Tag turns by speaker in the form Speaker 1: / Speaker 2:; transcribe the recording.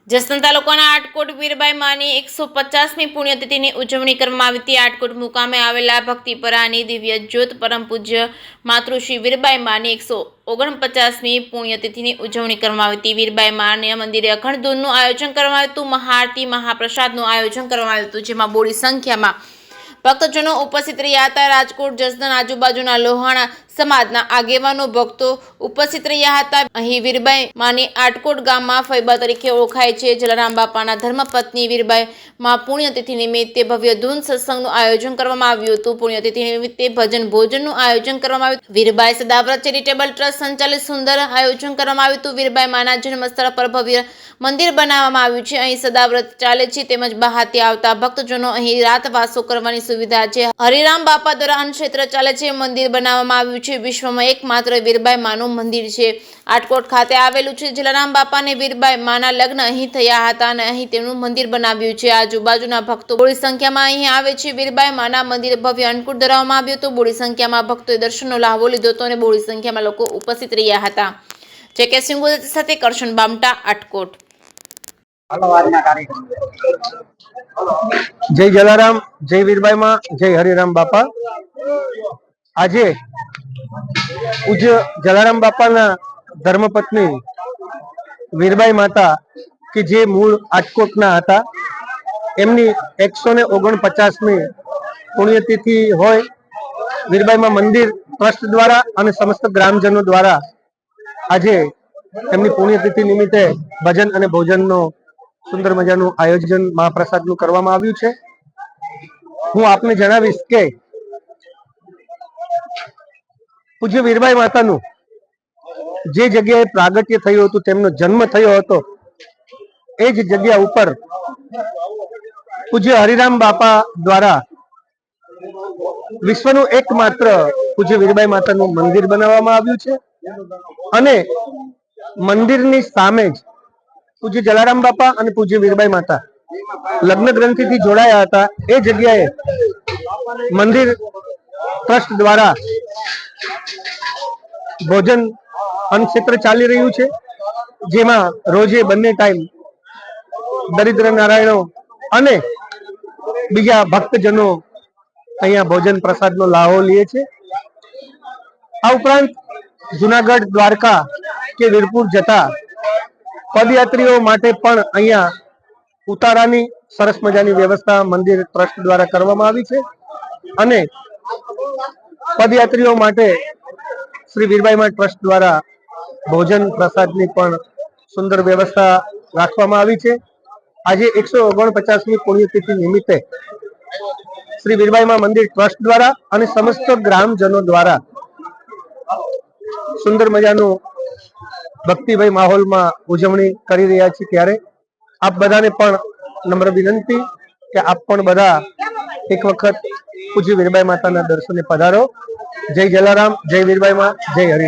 Speaker 1: જસદણ તાલુકાના આટકોટ વીરબાઈ માની 150મી પુણ્યતિથિની ઉજવણી કરવામાં આવી હતી। આટકોટ મુકામે આવેલા ભક્તિપરાની દિવ્ય જ્યોત પરમ પૂજ્ય માતૃશ્રી વીરબાઈ માની 149મી પુણ્યતિથિની ઉજવણી કરવામાં આવી હતી। વીરબાઈ માના મંદિરે અખંડ ધૂનનું આયોજન કરવામાં આવ્યું હતું। મહાઆરતી મહાપ્રસાદનું આયોજન કરવામાં આવ્યું હતું, જેમાં બોડી સંખ્યામાં ભક્તજનો ઉપસ્થિત રહ્યા હતા। રાજકોટ જસદણ આજુબાજુના લોહાણા સમાજના આગેવાનો ભક્તો ઉપસ્થિત રહ્યા હતા। અહીં વીરબાઈ માની આટકોટ ગામમાં ફૈબા તરીકે ઓળખાય છે। જલારામ બાપાના ધર્મપત્ની વીરબાઈ માં પુણ્યતિથિ નિમિત્તે ભવ્ય ધૂન સત્સંગનું આયોજન કરવામાં આવ્યું હતું। પુણ્યતિથિ નિમિત્તે ભજન ભોજનનું આયોજન કરવામાં આવ્યું। વીરબાઈ સદાવ્રત ચેરિટેબલ ટ્રસ્ટ સંચાલિત સુંદર આયોજન કરવામાં આવ્યું હતું। વીરબાઈ માના જન્મસ્થળ પર ભવ્ય મંદિર બનાવવામાં આવ્યું છે। અહીં સદાવ્રત ચાલે છે, તેમજ બહારથી આવતા ભક્તજનો અહીં રાતવાસો કરવાની સુવિધા છે। હરિરામ બાપા દ્વારા અન્નક્ષેત્ર ચાલે છે। મંદિર બનાવવામાં આવ્યું છે। વિશ્વમાં એકમાત્ર વીરબાઈ માનું મંદિર છે। આટકોટ ખાતે આવેલું છે। જલારામ બાપા અને વીરબાઈ માના લગ્ન અહીં થયા હતા અને અહીં તેમનું મંદિર બનાવ્યું છે। આજુબાજુના ભક્તો બોડી સંખ્યામાં અહીં આવે છે। વીરબાઈ માના મંદિર ભવ્ય અન્નકૂટ ધરાવવામાં આવ્યું હતું। બોડી સંખ્યામાં ભક્તોએ દર્શનનો લાહવો લીધો હતો અને બોડી સંખ્યામાં લોકો ઉપસ્થિત રહ્યા હતા। જે સિંહ સાથે કરશન બામટા, આટકોટ।
Speaker 2: जय जलाराम, जय वीरबाई मां, जय हरिराम बापा। आज पूज्य जलाराम बापा ना धर्मपत्नी वीरबाई माता के जे मूल आटकोट ना हता, एमनी 149मी पुण्यतिथि होय वीरबाई मां मंदिर ट्रस्ट द्वारा और समस्त ग्रामजनों द्वारा आज एमनी पुण्यतिथि निमित्ते भजन और भोजन नो सुंदर मजाનું આયોજન મહાપ્રસાદનું કરવામાં આવ્યું છે। હું આપને જણાવીશ કે પૂજ્ય વીરબાઈ માતાનું જે જગ્યાએ પ્રાગટ્ય થયું હતું, તેમનો જન્મ થયો હતો, એ જ જગ્યા ઉપર પૂજ્ય હરિરામ બાપા દ્વારા વિશ્વનું એકમાત્ર પૂજ્ય વીરબાઈ માતાનું મંદિર બનાવવામાં આવ્યું છે અને મંદિરની સામે જ पूज्य जलाराम बापा और पूज्य वीरबाई माता लग्न ग्रंथि थी जोड़ाया था। ए जगह मंदिर ट्रस्ट द्वारा भोजन अन्न चाली रह्यु छे, जेमा रोजे बंने टाइम दरिद्र नारायणों अने बीजा भक्तजनों अहींया भोजन प्रसाद नो लाहो लीए छे। आ उपरांत जूनागढ़, द्वारका के वीरपुर जता पदयात्रीओ माटे पण अहींया उतारानी सरस मजानी व्यवस्था मंदिर ट्रस्ट द्वारा करवामां आवी छे अने पदयात्रीओ माटे श्री वीरबाई मां ट्रस्ट द्वारा भोजन प्रसादनी पण सुंदर व्यवस्था राखवामां आवी छे। आजे 149मी पुण्यतिथि निमित्ते श्री वीरबाई मां मंदिर ट्रस्ट द्वारा अने समस्त ग्रामजनों द्वारा सुंदर मजानो भक्तिभाई माहौल में उजवणी करी रह्या छे। त्यारे आप बधाने पण नम्र विनंती के आप पण बधा एक वखत पूज्य वीरबाई माता ना दर्शने पधारो। जय जलाराम, जय वीरबाई मां, जय हरि।